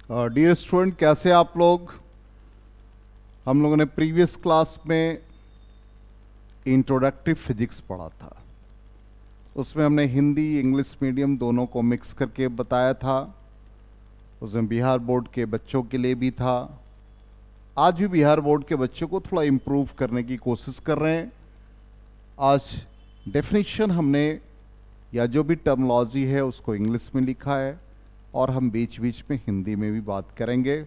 Dear student, कैसे आप लोग। हम लोगों ने प्रीवियस क्लास में इंट्रोडक्टिव फिजिक्स पढ़ा था। उसमें हमने हिंदी इंग्लिश मीडियम दोनों को मिक्स करके बताया था। उसमें बिहार बोर्ड के बच्चों के लिए भी था। आज भी बिहार बोर्ड के बच्चों को थोड़ा इम्प्रूव करने की कोशिश कर रहे हैं। आज डेफिनेशन हमने या जो भी टर्मिनोलॉजी है उसको इंग्लिश में लिखा है और हम बीच बीच में हिंदी में भी बात करेंगे।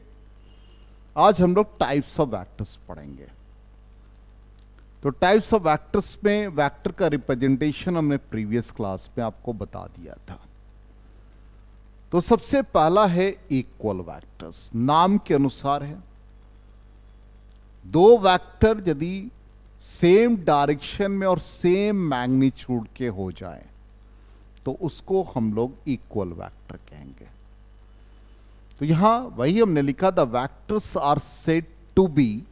आज हम लोग टाइप्स ऑफ वेक्टर्स पढ़ेंगे। तो टाइप्स ऑफ वेक्टर्स में वेक्टर का रिप्रेजेंटेशन हमने प्रीवियस क्लास में आपको बता दिया था। तो सबसे पहला है इक्वल वेक्टर्स। नाम के अनुसार है, दो वेक्टर यदि सेम डायरेक्शन में और सेम मैग्नीट्यूड के हो जाए तो उसको हम लोग इक्वल वेक्टर कहेंगे। तो यहां वही हमने लिखा, the vectors are said to be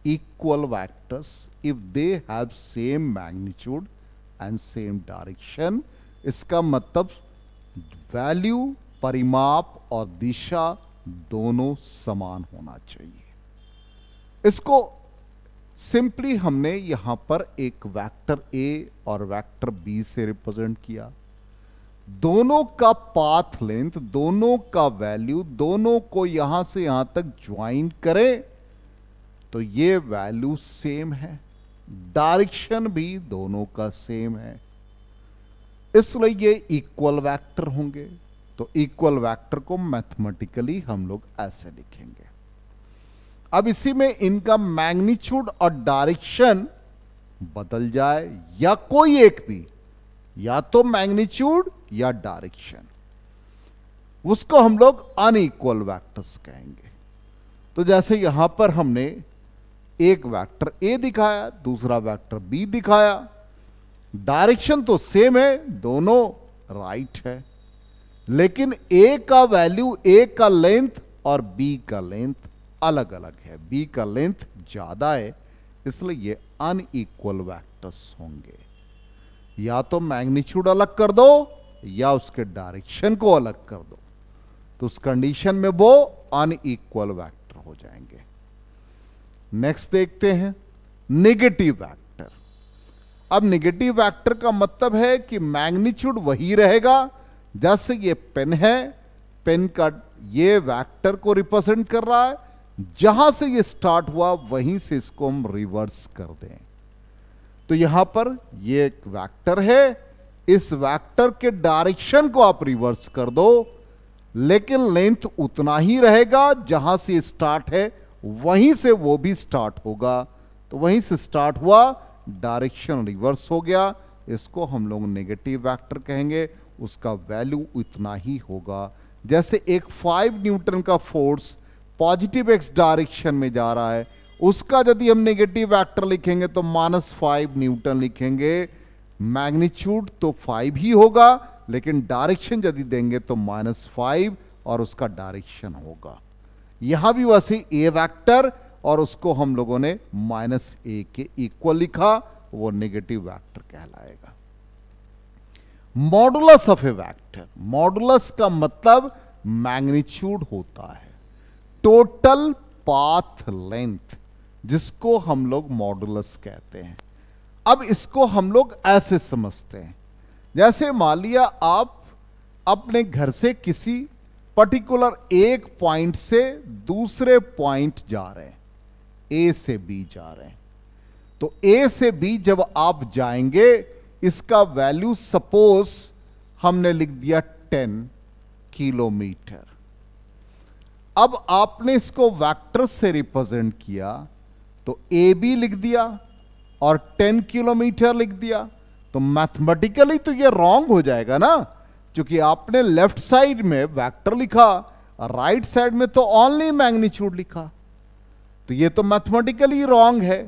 equal vectors if they have same magnitude and same direction. इसका मतलब वैल्यू, परिमाप और दिशा दोनों समान होना चाहिए। इसको सिंपली हमने यहां पर एक वेक्टर ए और वेक्टर बी से रिप्रेजेंट किया। दोनों का पाथ लेंथ, दोनों का वैल्यू, दोनों को यहां से यहां तक ज्वाइन करें तो ये वैल्यू सेम है, डायरेक्शन भी दोनों का सेम है, इसलिए ये इक्वल वेक्टर होंगे। तो इक्वल वेक्टर को मैथमेटिकली हम लोग ऐसे लिखेंगे। अब इसी में इनका मैग्नीट्यूड और डायरेक्शन बदल जाए या कोई एक भी, या तो मैग्नीट्यूड या डायरेक्शन, उसको हम लोग अनइक्वल वेक्टर्स कहेंगे। तो जैसे यहां पर हमने एक वेक्टर ए दिखाया, दूसरा वेक्टर बी दिखाया, डायरेक्शन तो सेम है, दोनों राइट है, लेकिन ए का वैल्यू, ए का लेंथ और बी का लेंथ अलग अलग है। बी का लेंथ ज्यादा है, इसलिए ये अनइक्वल वेक्टर्स होंगे। या तो मैग्नीट्यूड अलग कर दो या उसके डायरेक्शन को अलग कर दो, तो उस कंडीशन में वो अनइक्वल वेक्टर हो जाएंगे। नेक्स्ट देखते हैं नेगेटिव वेक्टर। अब नेगेटिव वेक्टर का मतलब है कि मैग्नीट्यूड वही रहेगा। जैसे ये पेन है, पेन का ये वेक्टर को रिप्रेजेंट कर रहा है, जहां से ये स्टार्ट हुआ वहीं से इसको हम रिवर्स कर दें। तो यहां पर ये एक वेक्टर है, इस वेक्टर के डायरेक्शन को आप रिवर्स कर दो, लेकिन लेंथ उतना ही रहेगा, जहां से स्टार्ट है वहीं से वो भी स्टार्ट होगा। तो वहीं से स्टार्ट हुआ, डायरेक्शन रिवर्स हो गया, इसको हम लोग नेगेटिव वेक्टर कहेंगे। उसका वैल्यू उतना ही होगा। जैसे एक 5 न्यूटन का फोर्स पॉजिटिव एक्स डायरेक्शन में जा रहा है, उसका यदि हम नेगेटिव वेक्टर लिखेंगे तो -5 न्यूटन लिखेंगे। मैग्नीट्यूड तो 5 ही होगा, लेकिन डायरेक्शन यदि देंगे तो -5 और उसका डायरेक्शन होगा। यहां भी वैसे ए वेक्टर और उसको हम लोगों ने -a के इक्वल लिखा, वो नेगेटिव वेक्टर कहलाएगा। Modulus of A vector, modulus का मतलब मैग्नीट्यूड होता है, टोटल पाथ लेंथ, जिसको हम लोग मॉडुलस कहते हैं। अब इसको हम लोग ऐसे समझते हैं, जैसे मान लिया आप अपने घर से किसी पर्टिकुलर एक पॉइंट से दूसरे पॉइंट जा रहे हैं, ए से बी जा रहे हैं। तो ए से बी जब आप जाएंगे, इसका वैल्यू सपोज हमने लिख दिया 10 किलोमीटर। अब आपने इसको वेक्टर से रिप्रेजेंट किया, तो ए बी लिख दिया और 10 किलोमीटर लिख दिया। तो मैथमेटिकली तो ये रॉन्ग हो जाएगा ना, क्योंकि आपने लेफ्ट साइड में वेक्टर लिखा, राइट साइड में तो ओनली मैग्नीट्यूड लिखा, तो ये तो मैथमेटिकली रॉन्ग है।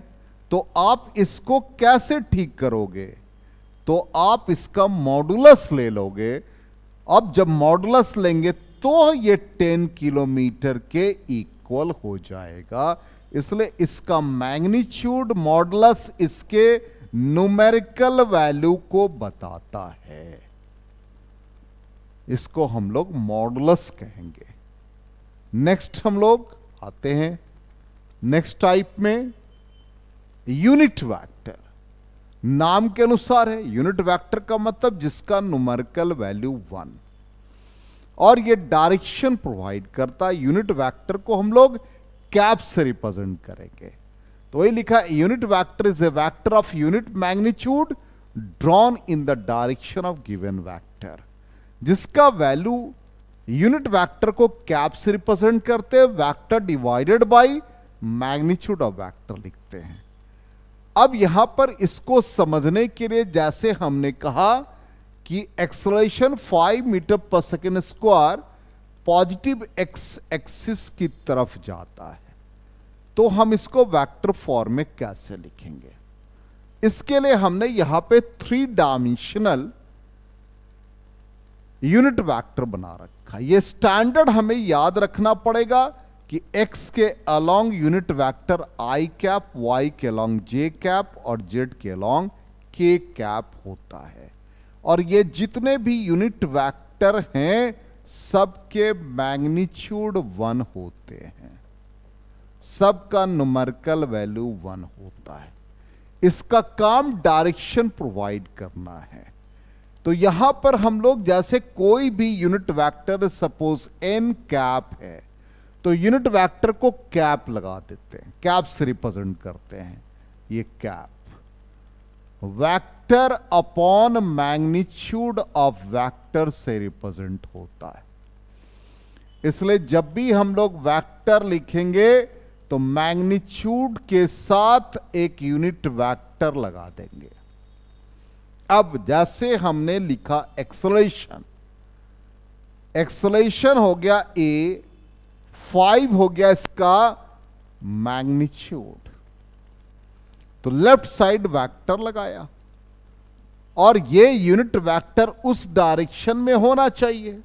तो आप इसको कैसे ठीक करोगे? तो आप इसका मॉडुलस ले लोगे। अब जब मॉडुलस लेंगे तो ये 10 किलोमीटर के इक्वल हो जाएगा, इसलिए इसका मैग्नीट्यूड मॉडुलस इसके न्यूमेरिकल वैल्यू को बताता है। इसको हम लोग मॉडुलस कहेंगे। नेक्स्ट हम लोग आते हैं नेक्स्ट टाइप में, यूनिट वेक्टर। नाम के अनुसार है, यूनिट वेक्टर का मतलब जिसका न्यूमेरिकल वैल्यू 1 और ये डायरेक्शन प्रोवाइड करता है। यूनिट वेक्टर को हम लोग कैप से रिप्रेजेंट करेंगे। तो वही लिखा है, unit vector is a vector of unit magnitude drawn in the direction of given vector. जिसका वैल्यू यूनिट वेक्टर को कैप से रिप्रेजेंट करते हैं, vector divided by magnitude of vector लिखते हैं। अब यहां पर इसको समझने के लिए, जैसे हमने कहा कि एक्सेलरेशन 5 मीटर पर second square positive x axis की तरफ जाता है, तो हम इसको वेक्टर फॉर्म में कैसे लिखेंगे? इसके लिए हमने यहां पे 3 डायमेंशनल यूनिट वेक्टर बना रखा। ये स्टैंडर्ड हमें याद रखना पड़ेगा कि x के along unit vector i cap, y के अलोंग j कैप और z के अलोंग k कैप होता है। और ये जितने भी यूनिट वेक्टर हैं सबके मैग्नीट्यूड 1 होते हैं, सबका न्यूमेरिकल वैल्यू 1 होता है। इसका काम डायरेक्शन प्रोवाइड करना है। तो यहां पर हम लोग जैसे कोई भी unit vector, suppose n cap है, तो यूनिट वेक्टर को कैप लगा देते हैं, कैप से रिप्रेजेंट करते हैं। ये cap vector upon magnitude of vector से रिप्रेजेंट होता है। इसलिए जब भी हम लोग वेक्टर लिखेंगे तो मैग्नीट्यूड के साथ एक यूनिट वेक्टर लगा देंगे। अब जैसे हमने लिखा एक्सेलरेशन, एक्सेलरेशन हो गया a, 5 हो गया इसका मैग्नीट्यूड, तो लेफ्ट साइड वेक्टर लगाया और ये यूनिट वेक्टर उस डायरेक्शन में होना चाहिए।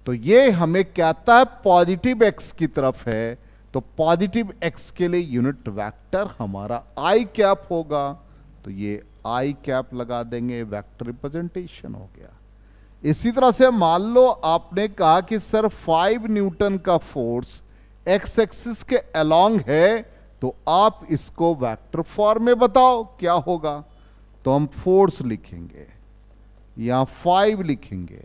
तो ये हमें कहता है पॉजिटिव x की तरफ है, तो पॉजिटिव x के लिए यूनिट वेक्टर हमारा i कैप होगा, तो ये i कैप लगा देंगे, वेक्टर रिप्रेजेंटेशन हो गया। इसी तरह से मान लो आपने कहा कि सर 5 न्यूटन का फोर्स x एक्सिस के अलोंग है, तो आप इसको वेक्टर फॉर्म में बताओ क्या होगा। तो हम फोर्स लिखेंगे, यहां 5 लिखेंगे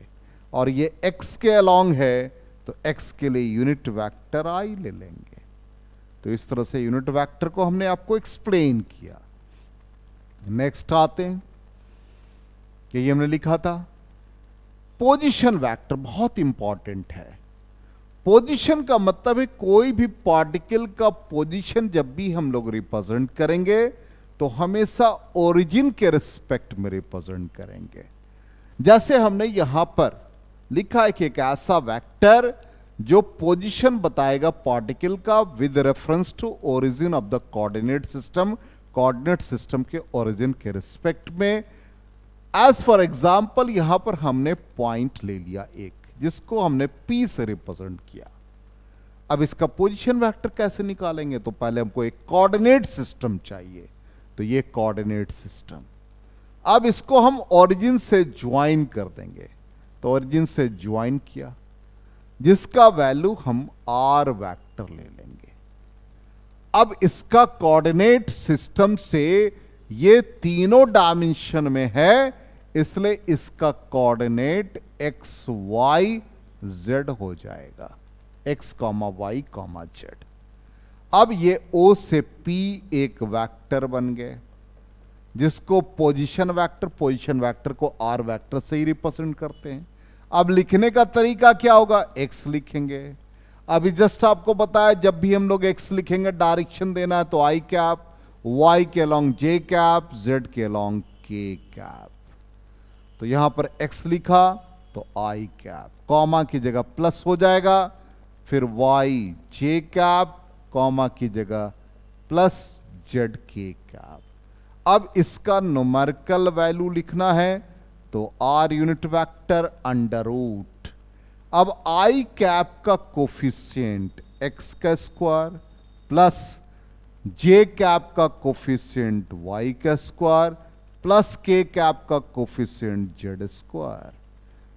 और ये x के अलोंग है, तो x के लिए यूनिट वेक्टर i ले लेंगे। तो इस तरह से यूनिट वेक्टर को हमने आपको एक्सप्लेन किया। नेक्स्ट आते हैं कि ये हमने लिखा था पोजीशन वेक्टर, बहुत इंपॉर्टेंट है। पोजीशन का मतलब है कोई भी पार्टिकल का पोजीशन जब भी हम लोग रिप्रेजेंट करेंगे तो हमेशा ओरिजिन के रिस्पेक्ट में रिप्रेजेंट करेंगे। जैसे हमने यहां पर लिखा है कि एक ऐसा वेक्टर जो पोजीशन बताएगा पार्टिकल का with reference to origin of the coordinate system, coordinate system के ओरिजिन के रिस्पेक्ट में। एज फॉर एग्जाम्पल यहां पर हमने पॉइंट ले लिया एक, जिसको हमने P से रिप्रेजेंट किया। अब इसका पोजीशन वेक्टर कैसे निकालेंगे? तो पहले हमको एक कोऑर्डिनेट सिस्टम चाहिए, तो ये कोऑर्डिनेट सिस्टम। अब इसको हम ओरिजिन से ज्वाइन कर देंगे, तो ओरिजिन से ज्वाइन किया, जिसका वैल्यू हम R वेक्टर ले लेंगे। अब इसका कोऑर्डिनेट सिस्टम से ये तीनों डायमेंशन में है, इसलिए इसका कोऑर्डिनेट x y z हो जाएगा, x y z। अब ये O से P एक वेक्टर बन गए, जिसको पोजीशन वेक्टर को R वेक्टर से ही रिप्रेजेंट करते हैं। अब लिखने का तरीका क्या होगा? x लिखेंगे। अभी जस्ट आपको बताया जब भी हम लोग x लिखेंगे डायरेक्शन देना है तो i कैप, y के अलोंग j कैप, z के अलोंग k कैप। तो यहां पर x लिखा तो i कैप, कॉमा की जगह प्लस हो जाएगा, फिर y j कैप, कॉमा की जगह प्लस z k कैप। अब इसका न्यूमेरिकल वैल्यू लिखना है तो r unit vector under root. अब i कैप का कोफिशिएंट x का स्क्वायर प्लस j कैप का कोफिशिएंट y का स्क्वायर प्लस k कैप का कोफिशिएंट z स्क्वायर।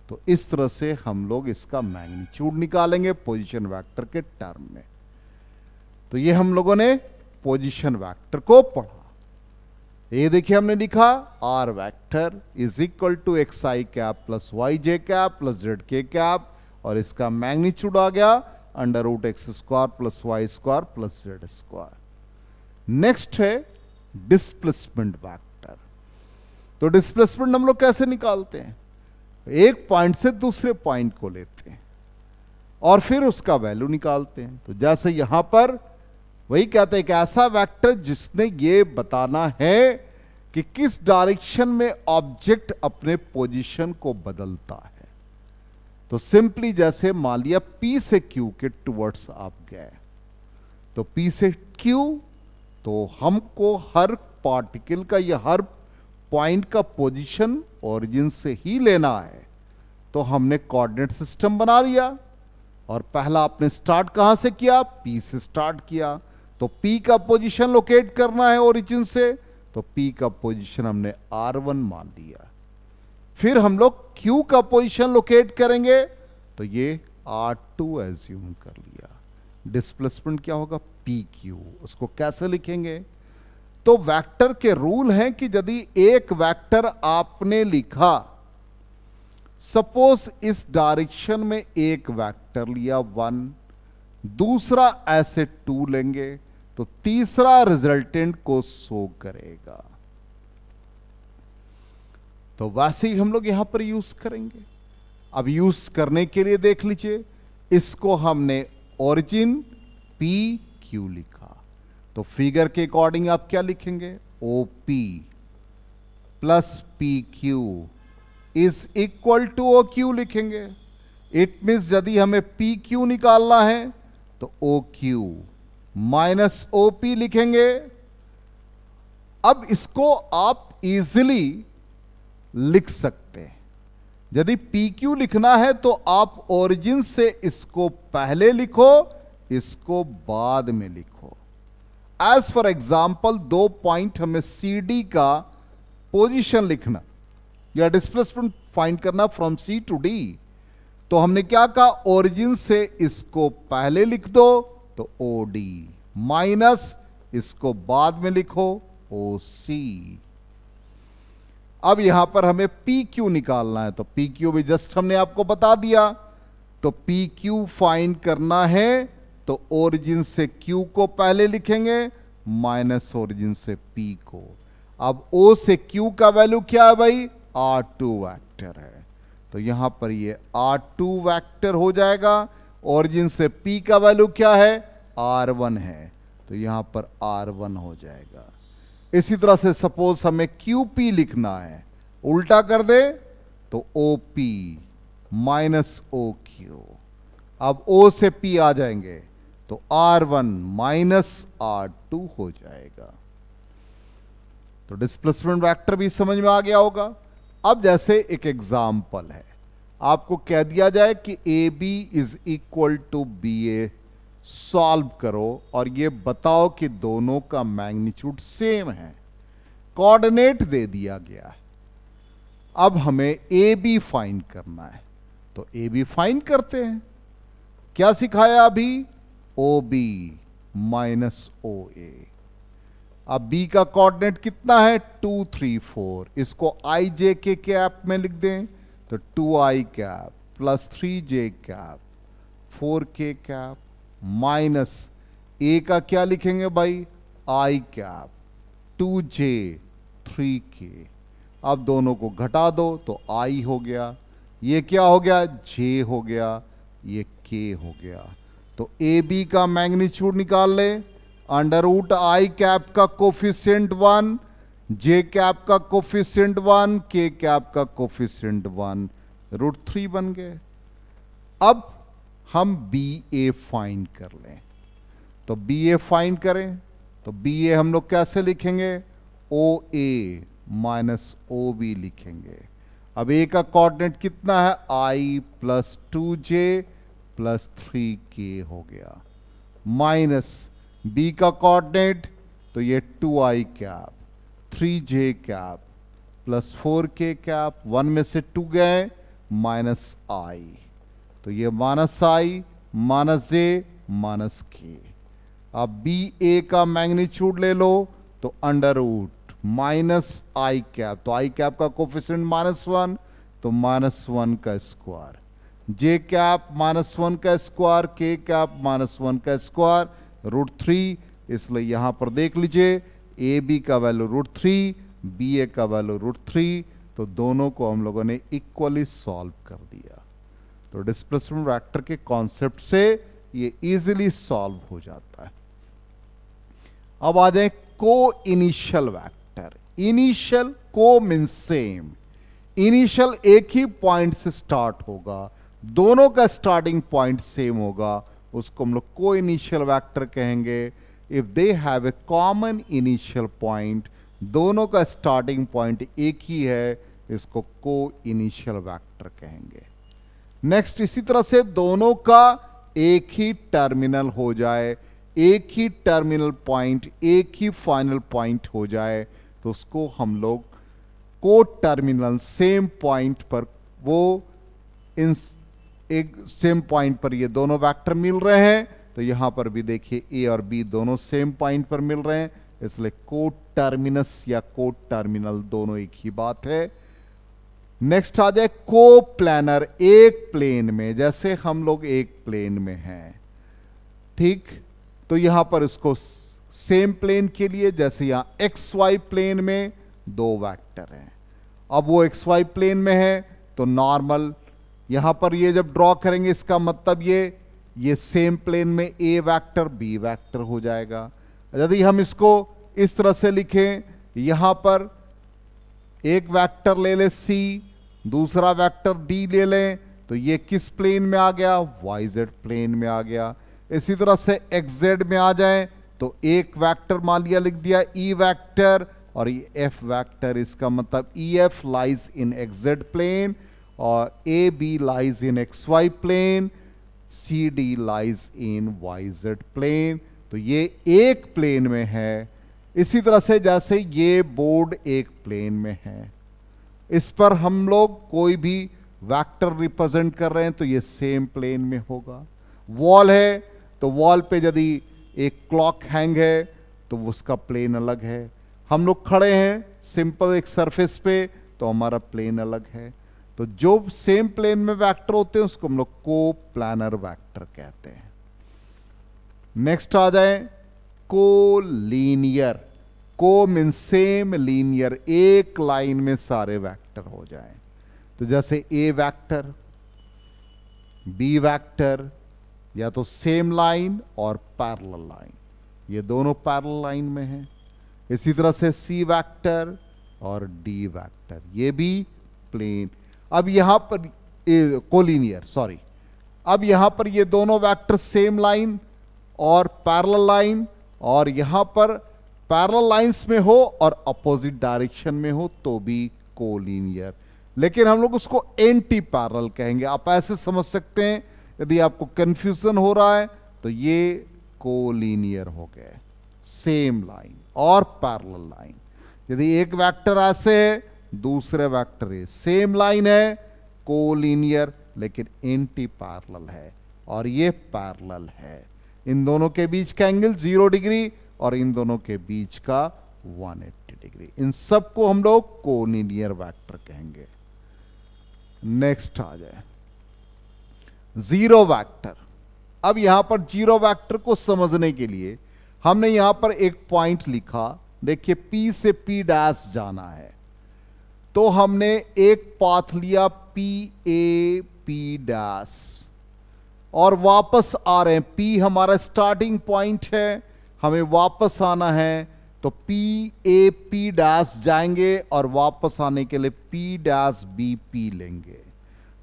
तो इस तरह से हम लोग इसका मैग्नीट्यूड निकालेंगे पोजीशन वेक्टर के टर्म में। तो ये हम लोगों ने पोजीशन वेक्टर को पढ़ा। ये देखिए हमने लिखा R vector is equal to X I cap plus Y J cap plus Z K cap, और इसका मैग्नीट्यूड आ गया under root X square plus Y square plus Z square. Next है डिस्प्लेसमेंट वेक्टर। तो डिस्प्लेसमेंट हम लोग कैसे निकालते हैं? एक पॉइंट से दूसरे पॉइंट को लेते हैं और फिर उसका वैल्यू निकालते हैं। तो जैसे यहां पर वही कहते हैं कि ऐसा वेक्टर जिसने ये बताना है कि किस डायरेक्शन में ऑब्जेक्ट अपने पोजीशन को बदलता है। तो सिंपली जैसे मान लिया P से Q के टुवर्ड्स आप गए, तो P से Q, तो हमको हर पार्टिकल का या हर पॉइंट का पोजीशन ओरिजिन से ही लेना है। तो हमने कोऑर्डिनेट सिस्टम बना लिया और पहला आपने स्टार्ट कहां से किया? P से स्टार्ट किया। तो P का पोजीशन लोकेट करना है ओरिजिन से, तो P का पोजीशन हमने R1 मान लिया। फिर हम लोग Q का पोजीशन लोकेट करेंगे, तो ये R2 एज्यूम कर लिया। डिस्प्लेसमेंट क्या होगा? PQ। उसको कैसे लिखेंगे? तो वेक्टर के रूल हैं कि यदि एक वेक्टर आपने लिखा, सपोज इस डायरेक्शन में एक वेक्टर लिया 1, दूसरा ऐसे 2 लेंगे, तो तीसरा रिजल्टेंट को शो करेगा। तो वैसे ही हम लोग यहां पर यूज करेंगे। अब यूज करने के लिए देख लीजिए, इसको हमने ओरिजिन PQ लिखा, तो फिगर के अकॉर्डिंग आप क्या लिखेंगे? OP plus PQ is equal to OQ लिखेंगे। इट मीन्स यदि हमें PQ निकालना है तो OQ माइनस OP लिखेंगे। अब इसको आप इजीली लिख सकते हैं। यदि PQ लिखना है तो आप ओरिजिन से इसको पहले लिखो, इसको बाद में लिखो। एज फॉर एग्जाम्पल, 2 पॉइंट हमें CD का पोजीशन लिखना या डिस्प्लेसमेंट फाइंड करना फ्रॉम C टू D, तो हमने क्या कहा? ओरिजिन से इसको पहले लिख दो तो OD, माइनस इसको बाद में लिखो OC। अब यहां पर हमें PQ निकालना है, तो PQ भी जस्ट हमने आपको बता दिया। तो PQ फाइंड करना है तो ओरिजिन से Q को पहले लिखेंगे, माइनस ओरिजिन से P को। अब O से Q का वैल्यू क्या है भाई? R2 वेक्टर है, तो यहां पर ये R2 वेक्टर हो जाएगा। ओरिजिन से P का वैल्यू क्या है? R1 है, तो यहां पर R1 हो जाएगा। इसी तरह से सपोज हमें QP लिखना है, उल्टा कर दे तो OP माइनस OQ। अब O से P आ जाएंगे तो R1 माइनस R2 हो जाएगा। तो डिस्प्लेसमेंट वेक्टर भी समझ में आ गया होगा। अब जैसे एक एग्जाम्पल है, आपको कह दिया जाए कि AB is equal to BA, solve करो और ये बताओ कि दोनों का मैग्नीट्यूड सेम है। कोऑर्डिनेट दे दिया गया है। अब हमें AB फाइंड करना है, तो AB फाइंड करते हैं। क्या सिखाया अभी? OB minus OA। अब B का कोऑर्डिनेट कितना है? 2 3 4। इसको IJ के कैप में लिख दें तो 2I cap plus 3J cap 4K cap minus A का क्या लिखेंगे भाई? I cap 2J 3K। अब दोनों को घटा दो तो I हो गया, ये क्या हो गया? J हो गया, ये K हो गया। तो AB का मैग्नीट्यूड निकाल ले। अंडर रूट I कैप का कोफिशिएंट 1, J कैप का कोफिशिएंट 1, K कैप का कोफिशिएंट 1, √3 बन गए। अब हम BA फाइंड कर लें, तो BA फाइंड करें तो BA हम लोग कैसे लिखेंगे? OA माइनस OB लिखेंगे। अब A का कोऑर्डिनेट कितना है? I plus 2J plus 3K हो गया, माइनस B का कोऑर्डिनेट तो ये 2I cap 3J cap plus 4K cap, 1 में से 2 गए माइनस आई, तो ये माइनस आई माइनस जे माइनस के। अब बी ए का मैग्नीट्यूड ले लो तो अंडर रूट माइनस आई कैप, तो आई कैप का कोफिशिएंट -1, तो -1 का स्क्वायर, जे कैप -1 का स्क्वायर, के कैप -1 का स्क्वायर, √3। इसलिए यहां पर देख लीजिए ए बी का वैल्यू √3, बी ए का वैल्यू √3, तो दोनों को हम लोगों ने इक्वली सॉल्व कर दिया। तो डिस्प्लेसमेंट वेक्टर के कॉन्सेप्ट से ये इजीली सॉल्व हो जाता है। अब आ जाए को इनिशियल वेक्टर। इनिशियल को मीन्स सेम, इनिशियल एक ही पॉइंट से स्टार्ट होगा, दोनों का स्टार्टिंग पॉइंट सेम होगा, उसको हम लोग को इनिशियल वेक्टर कहेंगे। If they have a common initial point, दोनों का स्टार्टिंग पॉइंट एक ही है, इसको को इनिशियल वेक्टर कहेंगे। नेक्स्ट, इसी तरह से दोनों का एक ही टर्मिनल हो जाए, एक ही टर्मिनल पॉइंट, एक ही फाइनल पॉइंट हो जाए, तो उसको हम लोग को टर्मिनल, सेम पॉइंट पर, वो इन एक सेम पॉइंट पर ये दोनों वेक्टर मिल रहे हैं, तो यहां पर भी देखिए ए और बी दोनों सेम पॉइंट पर मिल रहे हैं, इसलिए को टर्मिनस या को टर्मिनल दोनों एक ही बात है। नेक्स्ट आ जाए को प्लानर, एक प्लेन में, जैसे हम लोग एक प्लेन में हैं, ठीक, तो यहां पर इसको सेम प्लेन के लिए, जैसे यहां एक्स वाई प्लेन में दो वेक्टर हैं, अब वो एक्स वाई प्लेन में है तो नॉर्मल यहां पर ये जब ड्रॉ करेंगे, इसका मतलब ये सेम प्लेन में ए वेक्टर बी वेक्टर हो जाएगा। यदि हम इसको इस तरह से लिखें, यहां पर एक वेक्टर ले ले सी, दूसरा वेक्टर डी ले लें, तो ये किस प्लेन में आ गया, वाई जेड प्लेन में आ गया। इसी तरह से एक्स जेड में आ जाए तो एक वेक्टर मान लिया, लिख दिया ई वेक्टर, और ये एफ वेक्टर, इसका मतलब E F lies in X Z plane और A B lies in X Y plane, C D lies in Y Z plane, तो ये एक प्लेन में है। इसी तरह से जैसे ये बोर्ड एक प्लेन में है, इस पर हम लोग कोई भी वेक्टर रिप्रेजेंट कर रहे हैं तो ये सेम प्लेन में होगा। वॉल है तो वॉल पे यदि एक क्लॉक हैंग है तो उसका प्लेन अलग है, हम लोग खड़े हैं सिंपल एक सरफेस पे तो हमारा प्लेन अलग है। तो जो सेम प्लेन में वेक्टर होते हैं उसको हम लोग को प्लानर वेक्टर कहते हैं। नेक्स्ट आ जाए को लीनियर। को मीन सेम, लीनियर एक लाइन में सारे वेक्टर हो जाएं, तो जैसे ए वेक्टर बी वेक्टर, या तो सेम लाइन और पैरेलल लाइन, ये दोनों पैरेलल लाइन में हैं। इसी तरह से सी वेक्टर और डी वेक्टर, ये भी प्लेन। अब यहां पर कोलिनियर, सॉरी, अब यहां पर ये दोनों वेक्टर सेम लाइन और पैरेलल लाइन, और यहां पर पैरेलल लाइंस में हो और अपोजिट डायरेक्शन में हो तो भी कोलिनियर, लेकिन हम लोग उसको एंटी पैरेलल कहेंगे। आप ऐसे समझ सकते हैं, यदि आपको कंफ्यूजन हो रहा है तो ये कोलिनियर हो गए, सेम लाइन और पैरेलल लाइन। यदि एक वेक्टर ऐसे है दूसरे वेक्टर है, सेम लाइन है, कोलिनियर, लेकिन एंटी पैरेलल है, और ये पैरेलल है। इन दोनों के बीच का एंगल 0 डिग्री और इन दोनों के बीच का 180 डिग्री। इन सब को हम लोग कोलिनियर वेक्टर कहेंगे। नेक्स्ट आ जाए जीरो वेक्टर। अब यहां पर जीरो वेक्टर को समझने के लिए हमने यहां पर एक पॉइंट लिखा, देखिए P से P डैश जाना है, तो हमने एक पाथ लिया पी ए पी डैश और वापस आ रहे हैं। P हमारा स्टार्टिंग पॉइंट है, हमें वापस आना है, तो पी ए पी डैश जाएंगे और वापस आने के लिए P डैश बी पी लेंगे।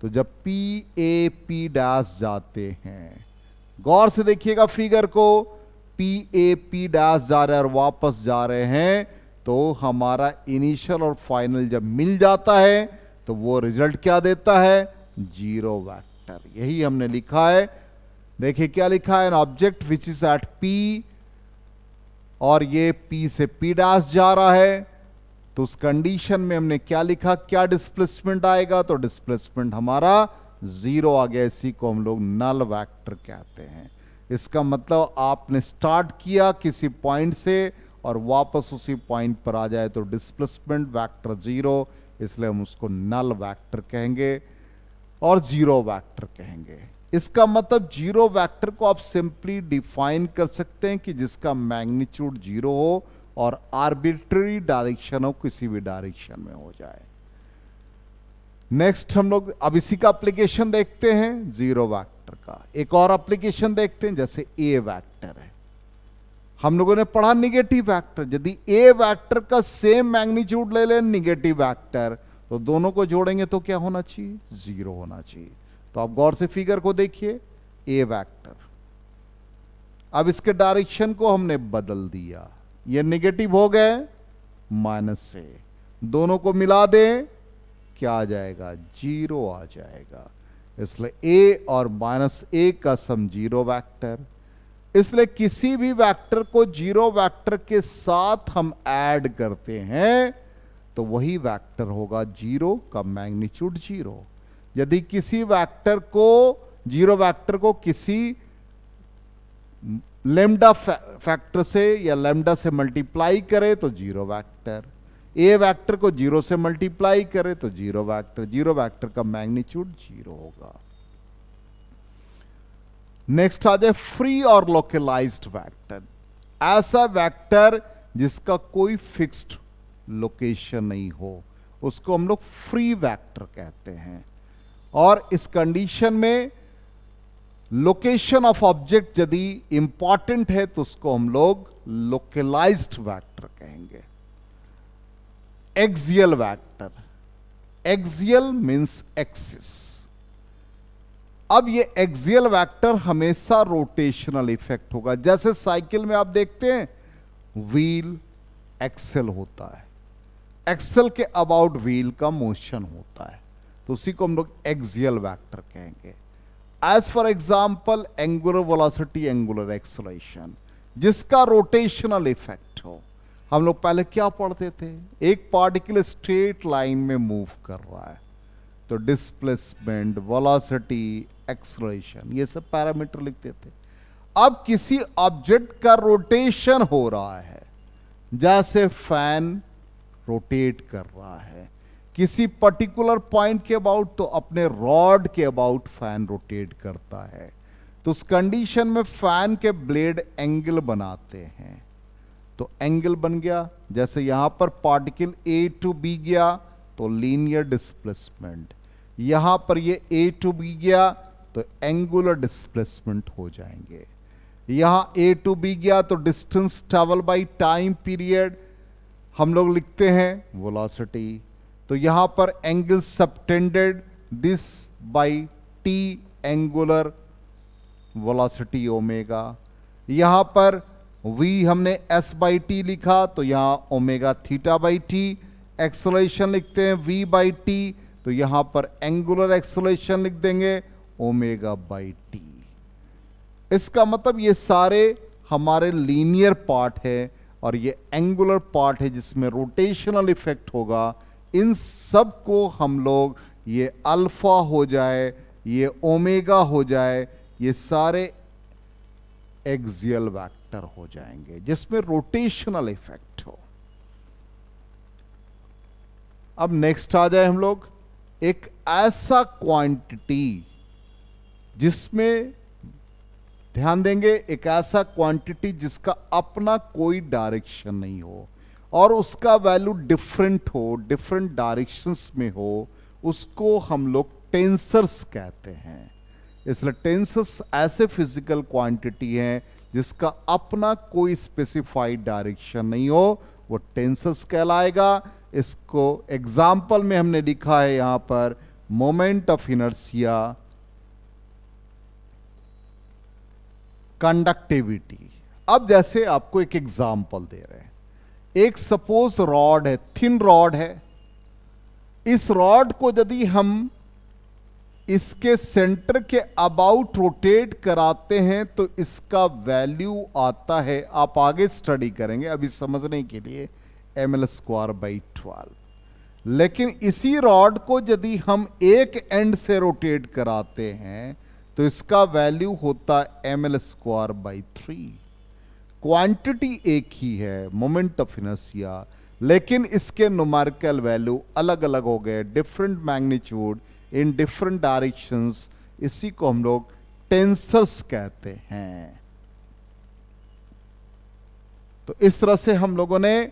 तो जब पी ए पी डैश जाते हैं, गौर से देखिएगा फिगर को, पी ए पी डैश जा रहे हैं और वापस जा रहे हैं, तो हमारा इनिशियल और फाइनल जब मिल जाता है तो वो रिजल्ट क्या देता है, जीरो वेक्टर। यही हमने लिखा है, देखिए क्या लिखा है, an object which is at पी, और ये P से P डैश जा रहा है, तो उस कंडीशन में हमने क्या लिखा, क्या डिस्प्लेसमेंट आएगा, तो डिस्प्लेसमेंट हमारा 0 आ गया। इसी को हम लोग नल वेक्टर कहते हैं। इसका मतलब आपने स्टार्ट किया किसी पॉइंट से और वापस उसी पॉइंट पर आ जाए तो डिस्प्लेसमेंट वेक्टर 0, इसलिए हम उसको नल वेक्टर कहेंगे और 0 वेक्टर कहेंगे। इसका मतलब 0 वेक्टर को आप सिंपली डिफाइन कर सकते हैं कि जिसका मैग्नीट्यूड 0 हो और आर्बिट्ररी डायरेक्शन हो, किसी भी डायरेक्शन में हो जाए। नेक्स्ट हम लोग अब इसी का एप्लीकेशन देखते हैं 0 वेक्टर का। एक और एप्लीकेशन देखते हैं, जैसे ए वेक्टर है। हम लोगों ने पढ़ा निगेटिव वेक्टर। यदि ए वेक्टर का सेम मैग्नीट्यूड ले लें निगेटिव वेक्टर, तो दोनों को जोड़ेंगे तो क्या होना चाहिए, 0 होना चाहिए। तो आप गौर से फिगर को देखिए, ए वेक्टर। अब इसके डायरेक्शन को हमने बदल दिया, ये निगेटिव हो गए माइनस से, दोनों को मिला दें क्या आ जाएगा, 0 आ जाएगा। इसलिए ए और माइनस ए का सम 0 वेक्टर। इसलिए किसी भी वेक्टर को 0 वेक्टर के साथ हम ऐड करते हैं तो वही वेक्टर होगा 0 का मैग्नीट्यूड 0। यदि किसी वेक्टर को 0 वेक्टर को किसी लैम्डा फैक्टर से या लैम्डा से मल्टीप्लाई करे तो 0 वेक्टर, ए वेक्टर को 0 से मल्टीप्लाई करे तो 0 वेक्टर, 0 वेक्टर का मैग्नीट्यूड 0 होगा। नेक्स्ट आ जाए फ्री और लोकलाइज्ड वेक्टर। ऐसा वेक्टर जिसका कोई फिक्स्ड लोकेशन नहीं हो, उसको हम लोग फ्री वेक्टर कहते हैं। और इस कंडीशन में लोकेशन ऑफ ऑब्जेक्ट यदि इंपॉर्टेंट है तो उसको हम लोग लोकलाइज्ड वेक्टर कहेंगे। Axial vector, axial means axis. अब ये एक्सियल वेक्टर हमेशा रोटेशनल इफेक्ट होगा। जैसे साइकिल में आप देखते हैं व्हील एक्सेल होता है, एक्सेल के अबाउट व्हील का मोशन होता है, तो उसी को हम लोग एक्सियल वेक्टर कहेंगे। As for example angular velocity, angular acceleration, जिसका रोटेशनल इफेक्ट हो। हम लोग पहले क्या पढ़ते थे, एक पार्टिकल स्ट्रेट लाइन में मूव कर रहा है तो डिस्प्लेसमेंट, वेलोसिटी, एक्सेलरेशन, ये सब पैरामीटर लिखते थे। अब किसी ऑब्जेक्ट का रोटेशन हो रहा है, जैसे फैन रोटेट कर रहा है किसी पर्टिकुलर पॉइंट के अबाउट, तो अपने रॉड के अबाउट फैन रोटेट करता है। तो उस कंडीशन में फैन के ब्लेड एंगल बनाते हैं, तो एंगल बन गया। जैसे यहां पर पार्टिकल ए टू बी गया तो लीनियर डिस्प्लेसमेंट, यहां पर ये ए टू बी गया तो एंगुलर डिस्प्लेसमेंट हो जाएंगे। यहां ए टू बी गया तो distance travel by time period हम लोग लिखते हैं वेलोसिटी। तो यहां पर angle subtended this by T, angular velocity omega. यहां पर v हमने s बाई टी लिखा तो यहां omega theta by T. Acceleration लिखते हैं v बाई टी, तो यहां पर एंगुलर एक्सेलरेशन लिख देंगे ओमेगा बाई टी। इसका मतलब ये सारे हमारे लीनियर पार्ट है और ये एंगुलर पार्ट है जिसमें रोटेशनल इफेक्ट होगा। इन सब को हम लोग, ये अल्फा हो जाए, ये ओमेगा हो जाए, ये सारे एक्सियल वेक्टर हो जाएंगे जिसमें रोटेशनल इफेक्ट हो। अब नेक्स्ट आ जाए हम लोग एक ऐसा क्वांटिटी जिसमें ध्यान देंगे, एक ऐसा क्वांटिटी जिसका अपना कोई डायरेक्शन नहीं हो और उसका वैल्यू डिफरेंट हो, डिफरेंट डायरेक्शंस में हो, उसको हम लोग टेंसर्स कहते हैं। इसलिए टेंसर्स ऐसे फिजिकल क्वांटिटी हैं जिसका अपना कोई स्पेसिफाइड डायरेक्शन नहीं हो, वो टेंसर्स कहलाएगा। इसको एग्जाम्पल में हमने लिखा है यहां पर मोमेंट ऑफ इनर्शिया, कंडक्टिविटी। अब जैसे आपको एक एग्जाम्पल दे रहे हैं, एक सपोज रॉड है, थिन रॉड है। इस रॉड को यदि हम इसके सेंटर के अबाउट रोटेट कराते हैं तो इसका वैल्यू आता है, आप आगे स्टडी करेंगे, अभी समझने के लिए ml²/12। लेकिन इसी रॉड को यदि हम एक एंड से रोटेट कराते हैं तो इसका वैल्यू होता ml²/3। क्वांटिटी एक ही है, मोमेंट ऑफ इनर्शिया, लेकिन इसके न्यूमेरिकल वैल्यू अलग अलग हो गए, different magnitude in different directions. इसी को हम लोग टेंसर्स कहते हैं। तो इस तरह से हम लोगों ने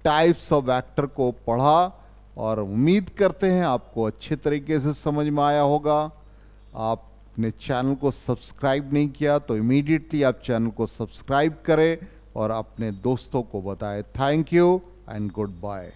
टाइप्स ऑफ वेक्टर को पढ़ा और उम्मीद करते हैं आपको अच्छे तरीके से समझ में आया होगा। आपने चैनल को सब्सक्राइब नहीं किया तो इमीडिएटली आप चैनल को सब्सक्राइब करें और अपने दोस्तों को बताएं। Thank you and good bye.